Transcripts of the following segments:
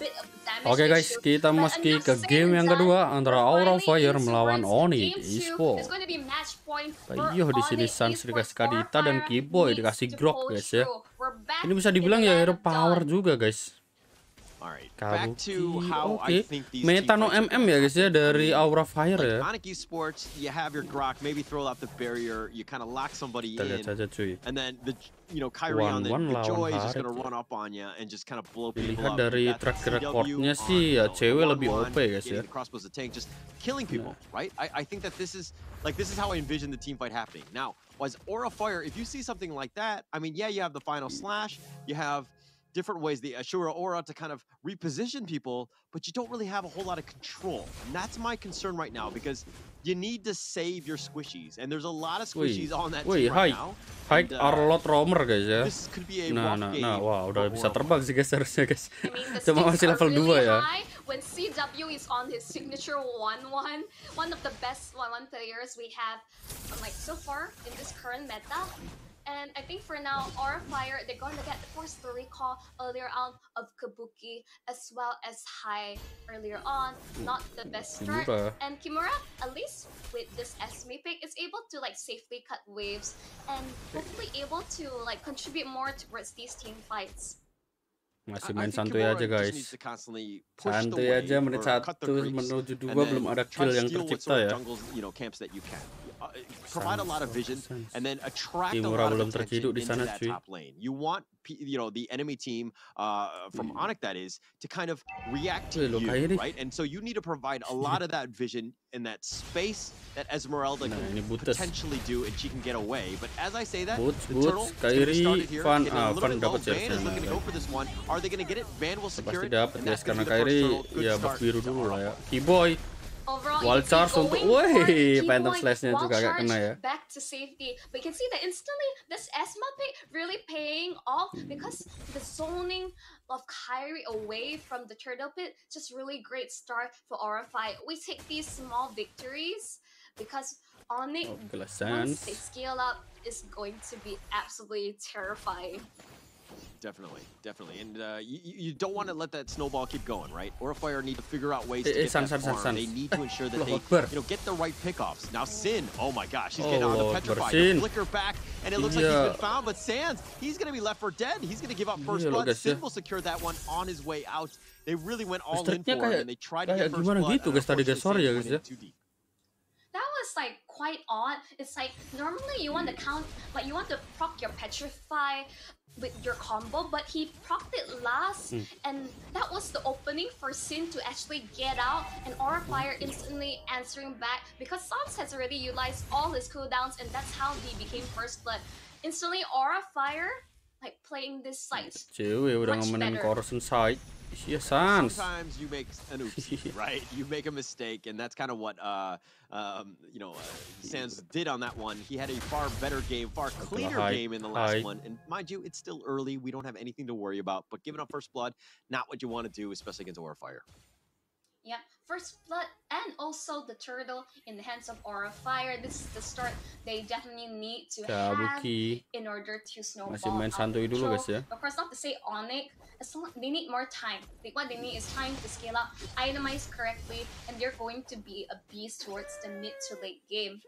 bit of damage. Oke guys, kita masuki ke game yang kedua antara Aura Fire melawan Onic Esports. Ayo di sini Sans dikasih Kadita dan Kiboy dikasih Grok guys ya. Ini bisa dibilang ya hero power juga guys. Kabuki, oke. Meta no MM ya guys ya dari Aura Fire ya. Onic Esports, you have your Grok, maybe throw out the barrier, you kind of lock somebody in, and then the Kyrie on the Joy is just gonna run up on you and just kind of blow people up. Dilihat dari track recordnya sih ya cewek lebih OP guys ya. Crossbows the tank, just killing people, right? I think that this is how I envision the team fight happening. Now, as Aura Fire, if you see something like that, I mean, yeah, you have the final slash, you have different ways, the Ashura Aura to kind of reposition people, but you don't really have a whole lot of control. And that's my concern right now, because you need to save your squishies. And there's a lot of squishies on that team right now. Hike Arlot Roamer guys ya. This could be a rough game. Wah, udah bisa terbang sih guys harusnya guys. Cuma masih level 2 ya. When CW is on his signature 1-1, one of the best 1-1 players we have like so far in this current meta. And I think for now, Aura Fire, they're going to get the force to recall earlier on of Kabuki as well as High earlier on. Not the best start. And Kimura, at least with this Esme pick, is able to like safely cut waves and hopefully able to like contribute more towards these team fights. Masih main santuy aja guys. Santuy aja, menit 1 menuju 2 belum ada kill yang tercipta ya. Provide a lot of vision and then attract a Timura lot belum of terciduk di attention sana into that top lane. You want the enemy team from Onic that is to kind of react to you, right? And so you need to provide a lot of that vision in that space that Esmeralda can potentially do, and she can get away. But as I say that, the turtle is going to start it here. Van is looking to go for this one. Are they going to get it? Van will secure it. Dapat guys karena Kairi ya biru dulu lah ya. Kiboy wall charge untuk, woi, Phantom Slash-nya juga agak kena ya. Back to safety, but you can see that instantly this Esma pick really paying off because the zoning of Kyrie away from the turtle pit, just really great start for Aura Fight. We take these small victories because Onic, once they scale up, is going to be absolutely terrifying. Definitely. And you don't want to let that snowball keep going, right? Aura Fire need to figure out ways to get that farm. They need to ensure that they get the right pickoffs. Now Sin, oh my gosh, he's getting on the petrify. Flicker back, and it looks like he's been found, but Sans, he's going to be left for dead. He's going to give up first blood. Sin will secure that one on his way out. They really went all in for it, and they tried to get first blood. That was like quite odd. It's like normally you want to count, like you want to proc your petrify with your combo, but he procced it last, and that was the opening for Sin to actually get out, and Aura Fire instantly answering back because Sans has already utilized all his cooldowns, and that's how he became first blood. Instantly Aura Fire like playing this site much better. Sometimes you make an oopsie, right? You make a mistake, and that's kind of what Sans did on that one. He had a far better game, far cleaner game in the last one. And mind you, it's still early. We don't have anything to worry about. But giving up first blood, not what you want to do, especially against Aura Fire. Yeah, first blood and also the turtle in the hands of Aura Fire. This is the start they definitely need to have in order to snowball out the control. Of course, not to say Onic, they need more time. What they need is time to scale up, itemize correctly, and they're going to be a beast towards the mid to late game.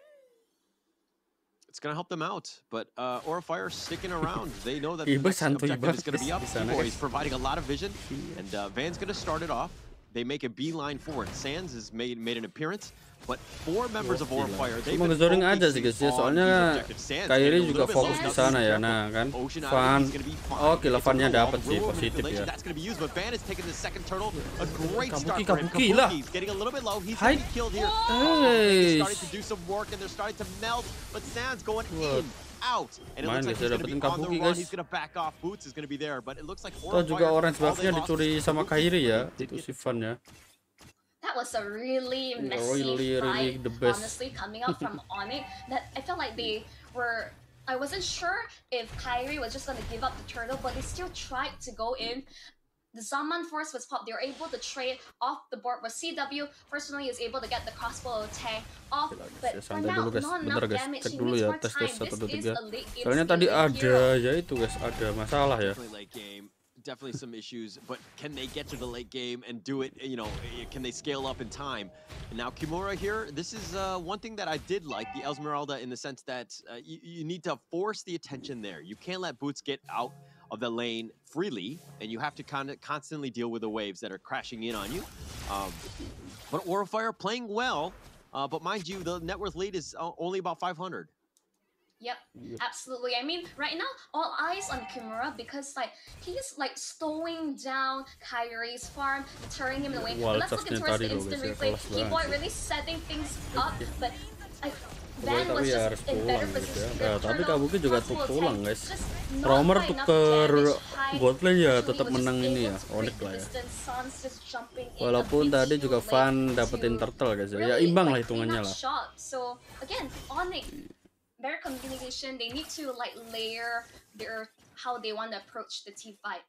It's going to help them out, but Aura Fire sticking around. They know that the next objective is going to be up. He's providing a lot of vision, and Van's going to start it off. They make a beeline forward. Sans has made an appearance, but 4 members of Aura Fire. Cuma ngezoring aja sih guys ya, soalnya Kyrie juga fokus di sana ya, nah kan. Van, oke lah Van-nya dapat sih positif ya. Kabuki lah. Hai. Main guys, dapetin Kabuki guys. Toh juga orange buff-nya dicuri sama Kyrie ya, itu si Van ya. That was a really messy fight, the best. honestly, coming out from Onic. That I felt like they were. I wasn't sure if Kyrie was just gonna give up the turtle, but they still tried to go in. The Zaman Force was popped. They were able to trade off the board, but CW personally is able to get the crossbow tank off. But for now, not enough damage. He needs more time. This is a late game. Soalnya tadi ada ya itu guys, ada masalah ya. definitely some issues, but can they get to the late game and do it, you know, can they scale up in time? And now Kimura here, this is one thing that I did like, the Esmeralda, in the sense that you need to force the attention there. You can't let Boots get out of the lane freely, and you have to kind of constantly deal with the waves that are crashing in on you. But Aurafire playing well, but mind you, the net worth lead is only about 500. Yep, absolutely. I mean, right now, all eyes on Kimura because like he's like slowing down Kyrie's farm, deterring him away. But let's look into the instant replay. Keyboy really setting things up, but Van was just in better position. Tapi Kabuki juga tuh pulang, guys. Romer tuker bot lane ya tetap menang ini ya, Onic lah ya. Walaupun tadi juga Van dapetin turtle, guys. Ya imbang lah hitungannya lah. So again, Onic, their communication, they need to like layer their how they want to approach the team fight.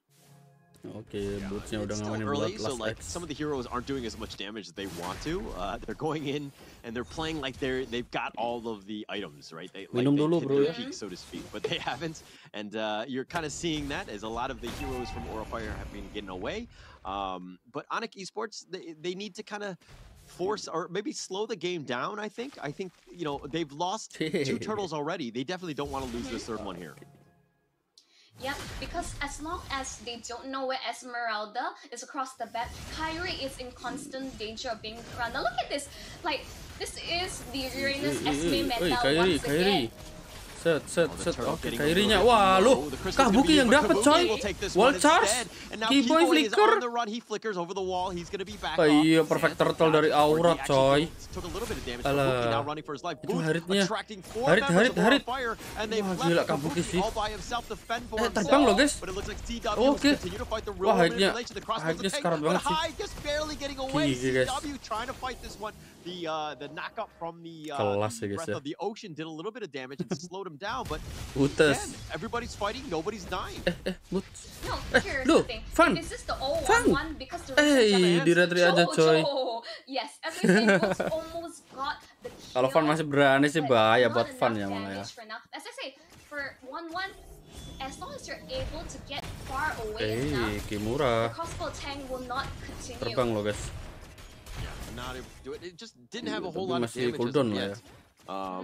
Okay, Bootsnya udah ngamainin early, so like some of the heroes aren't doing as much damage as they want to. They're going in and they're playing like they've got all of the items, right? They like Minum dulu, bro, peak, so to speak, but they haven't. And you're kind of seeing that as a lot of the heroes from Aurafire have been getting away. But Onic Esports, they need to kind of force or maybe slow the game down. I think you know they've lost 2 turtles already. They definitely don't want to lose this 3rd one here. Yeah, because as long as they don't know where Esmeralda is across the map, Kyrie is in constant danger of being run. Now look at this, like this is the Uranus Esme meta once again. Set. Oke, Kyrie-nya. Wah, lu Kabuki yang dapat, coy. Wall charge. Keyboy flicker. Iya, perfect turtle dari Aura, coy. Alah. Itu Haritnya. Harit. Wah, gila Kabuki sih. Terbang loh, guys. Oke. Wah, Haritnya sekarat banget sih. Gigi, guys. Kelas ya, guys ya. Down, but again, everybody's fighting, nobody's dying. Boots. No, here's the thing. Fun. This is the 0-1-1 because the di retri aja, coy. Yes, as I say, Boots almost got the kill. Kalau Fun masih berani sih bahaya buat Fun ya malah ya. As I say, for 1-1, as long as you're able to get far away enough, Kimura. the crossbow tank will not continue. Terbang loh, guys. Not able to do it. It just didn't have a whole lot of damage as of yet.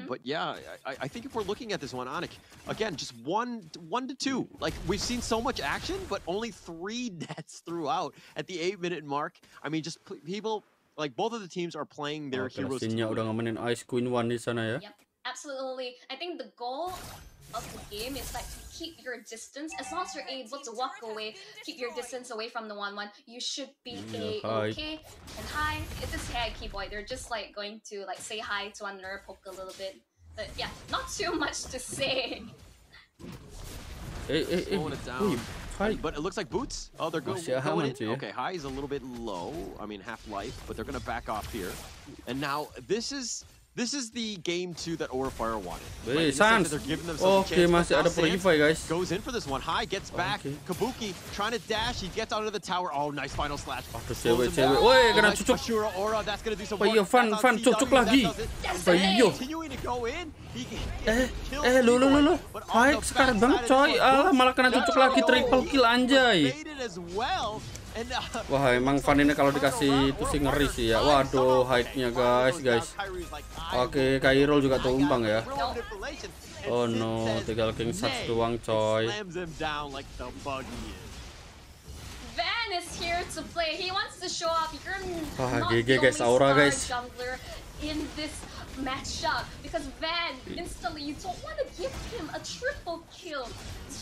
But yeah, I think if we're looking at this one, Onic, again, just 1 to 2. Like, we've seen so much action, but only 3 deaths throughout at the 8-minute mark. I mean, just people, like, both of the teams are playing their heroes. Udah ngamainin Ice Queen 1 di sana ya. Yep, absolutely. I think the goal of the game is like keep your distance. As long as you're able to walk away, keep your distance away from the 1-1, you should be okay. And hi, it's just hi Keyboy. They're just like going to like say hi to one another, poke a little bit. But yeah, not too much to say. Slowing it down. But it looks like Boots. Oh, they're going in. Okay, high is a little bit low. I mean, half life, but they're gonna back off here. And now this is the game 2 that Aurafire wanted. Right? Sans. Okay, masih ada Purify, guys. Goes in for this one. High gets back. Kabuki trying to dash. He gets out of the tower. Oh, nice final slash. Cewek. Woi, kena cucuk. That's gonna do some work. Fan cucuk lagi. Continuing to go in. Lu. Hai, sekarat banget, coy. Alah, malah kena cucuk lagi, triple kill anjay. Wah, emang Van ini kalau dikasih itu sih ngeri sih ya. Waduh, height-nya guys. Oke, Kairul juga tumbang ya. Oh no, tinggal King Sats doang, coy. Van is here to play. He wants to show up. You're not GG guys, Aura guys. Jungler in this matchup because Van instantly, you don't want to give him a triple kill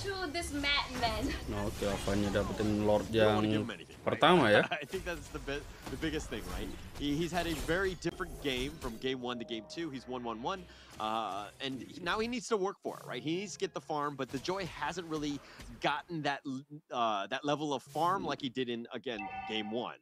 to this madman. Oke, Vannya dapetin Lord yang pertama ya. I think that's the biggest thing, right? He's had a very different game from game 1 to game 2. He's 1-1-1, and now he needs to work for it, right? He needs to get the farm, but the Joy hasn't really gotten that that level of farm like he did in, again, game 1.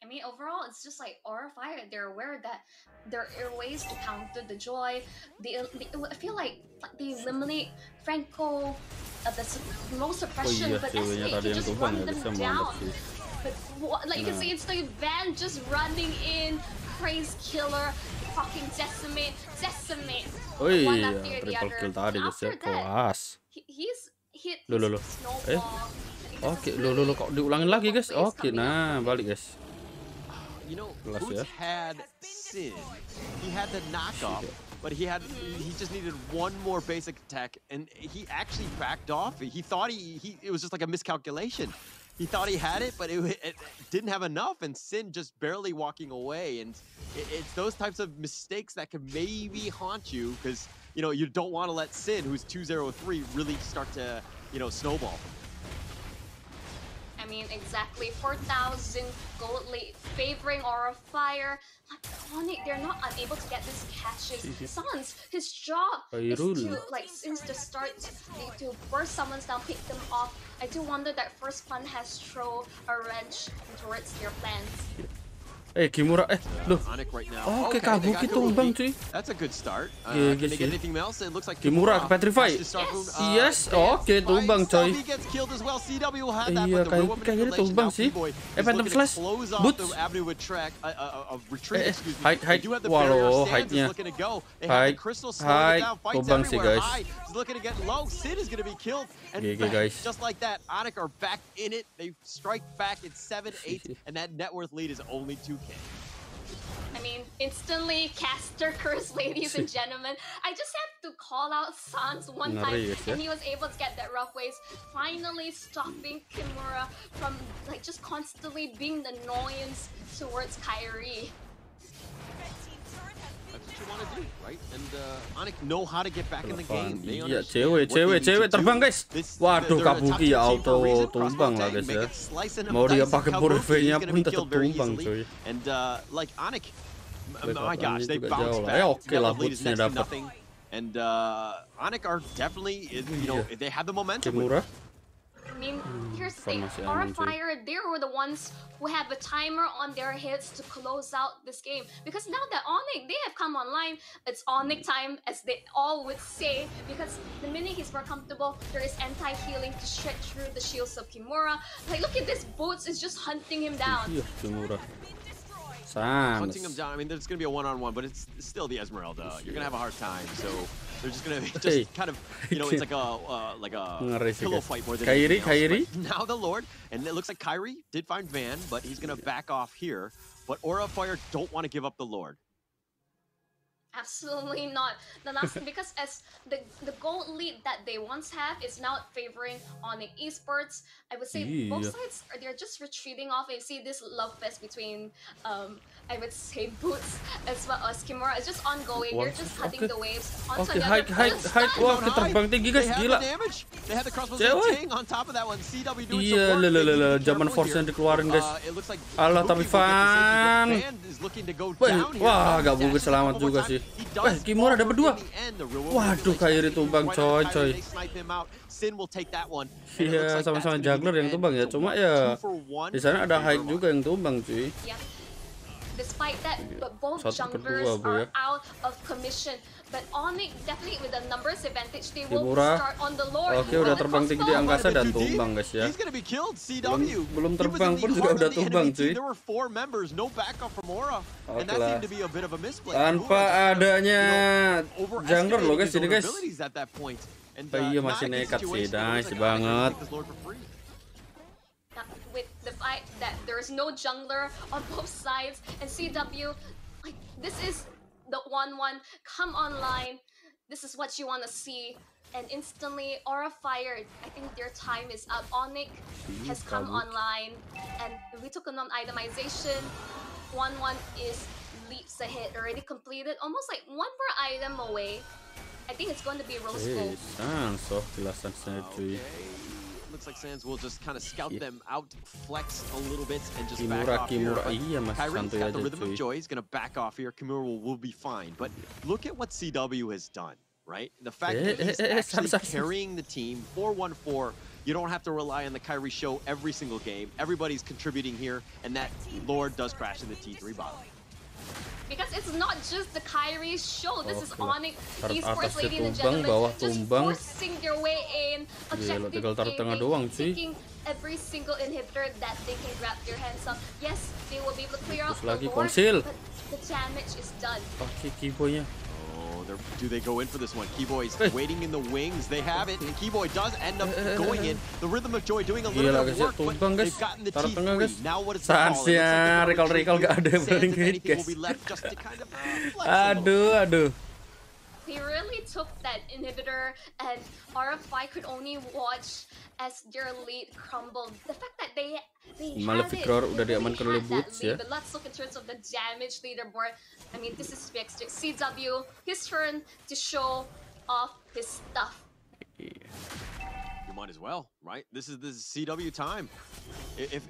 I mean, overall, it's just like Aurafire. They're aware that there are ways to counter the Joy. I feel like they eliminate Franco, the low suppression, but SK can just run them down. But like you can see, it's like Van just running in, praise killer, fucking decimate. Oh iya, triple kill tadi guys ya, kelas. hit Loh. snowball. Oke, lo kok diulangin lagi guys. Oke, nah balik guys. You know, Boots had Sin. He had the knockoff, but he just needed one more basic attack, and he actually backed off. He thought it was just like a miscalculation. He thought he had it, but it didn't have enough, and Sin just barely walking away. And it's those types of mistakes that can maybe haunt you, because you know you don't want to let Sin, who's 2-0-3, really start to snowball. I mean, exactly 4,000 gold lead favoring Aura Fire. Like Onic, they're not unable to get these catches. Sans, his job is to, like, since the start, to burst someone down, pick them off. I do wonder that First Fun has thrown a wrench towards their plans. Kimura, loh. Oke, Kabuki tumbang cuy. That's a good start. Can they get anything else? It looks like Kimura petrify. Yes, oke, tumbang coy. Iya, kayaknya tumbang sih. Phantom Slash. Boots. Hide. Walau, hide-nya. Hide. Tumbang sih guys. GG guys. Just like that, Onic are back in it. They strike back at 7-8, and that net worth lead is only 2K. I mean, instantly caster curse, ladies and gentlemen. I just have to call out Sans one time, and he was able to get that rough waves, finally stopping Kimura from like just constantly being the annoyance towards Kyrie. That's what you want to do, right? And Onic know how to get back in the game. Iya, cewek terbang guys. Waduh, Kabuki ya auto tumbang lah guys ya. Mau dia pakai purify-nya pun tetap tumbang cuy. And like Onic, my gosh, they bounced back. Oke lah, Boots-nya dapat. And Onic are definitely, they have the momentum. Kimura. I mean, here's the thing, Aura Fire, they were the ones who have a timer on their hits to close out this game. Because now that Onic, they have come online, it's Onic time, as they all would say. Because the minute he's more comfortable, there is anti-healing to stretch through the shields of Kimura. Like, look at this, Boots is just hunting him down. Kimura. Hunting him down. I mean, there's going to be a one-on-one, but it's still the Esmeralda. You're going to have a hard time, so they're just going to kind of, it's like a pillow fight more than Kyrie. Now the Lord, and it looks like Kyrie did find Van, but he's going to back off here. But Aura Fire don't want to give up the Lord. Absolutely not. The last, because as the gold lead that they once have is now favoring Onic Esports. I would say both sides they're just retreating off. And you see this love fest between I would say Boots as well as Kimura. It's just ongoing. They're just cutting the waves. Oke, hide. Wah, terbang tinggi guys, gila. They had the crossbows on top of that one. CW doing some work. Zaman force-nya dikeluarin guys. Alah, tapi Van. Wah, gak mungkin selamat juga sih. Kimura dapat 2. Waduh, Kyrie tumbang coy. Iya, sama-sama juggler yang tumbang ya. Cuma ya di sana ada hide juga yang tumbang cuy. Despite that, but both junglers are out of commission. But Onic definitely with the numbers advantage, they will start on the Lord. Oke, udah terbang tinggi di angkasa dan tumbang guys ya. Belum terbang pun juga udah tumbang cuy. Oke lah. Tanpa adanya jungler loh guys ini guys. Iya masih nekat sih, nice banget. With the fact that there is no jungler on both sides, and CW, like this is the 1-1 come online. This is what you want to see, and instantly Aura Fire, I think their time is up. Onic has come online, and we took a non-itemization. 1-1 is leaps ahead, already completed, almost like 1 per item away. I think it's going to be Rose Gold. Looks like Sans will just kind of scout them out, flex a little bit, and just back off here. Kyrie's got the rhythm of joy. He's going to back off here. Kimura will be fine. But look at what CW has done, right? The fact that he's actually carrying the team, 4-1-4. You don't have to rely on the Kyrie show every single game. Everybody's contributing here, and that Lord does crash in the T3 bottom. Because it's not just the Kyrie show. This is Onic Esports, ladies and gentlemen, just forcing their way in, objectively taking every single inhibitor that they can grab their hands on. Yes, they will be able to clear out the board, but the damage is done. do they go in for this one? Keyboy's waiting in the wings. They have it, and Keyboy does end up going in. The Rhythm of Joy doing a little bit of work, but they've gotten the T3. Now what it's Sansnya recall gak ada yang berani hit, guys. Aduh. He really took that inhibitor, and RFI could only watch as their lead crumbled. The fact that they malah had it, Victor udah they diamankan oleh really had that Boots lead. ya. But let's look in terms of the damage leaderboard. I mean, this is CW, his turn to show off his stuff. You might as well, right? This is CW time. If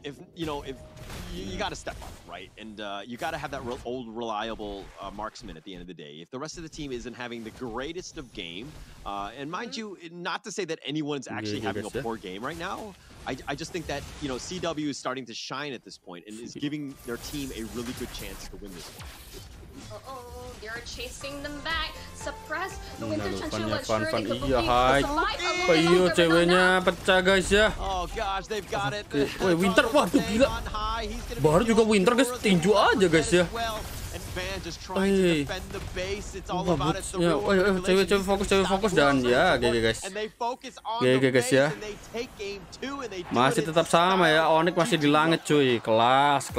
you got to step up, right? And you got to have that old reliable marksman at the end of the day. If the rest of the team isn't having the greatest of game, and mind you, not to say that anyone's actually having a poor game right now. I just think that CW is starting to shine at this point and is giving their team a really good chance to win this one. They're chasing them back. Suppress the winter Fan. Iya, hai. Iyo, ceweknya pecah guys ya. Oh gosh, they've got it. Woi, Winter, waduh gila. Baru juga Winter guys, tinju aja guys ya. Cewek fokus dan ya GG guys. GG guys ya. Masih tetap sama ya, Onic masih di langit cuy. Kelas.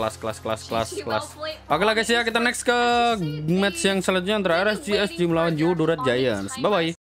Oke lah guys ya, kita next ke match yang selanjutnya antara SG melawan Yudorat Giants. Bye bye.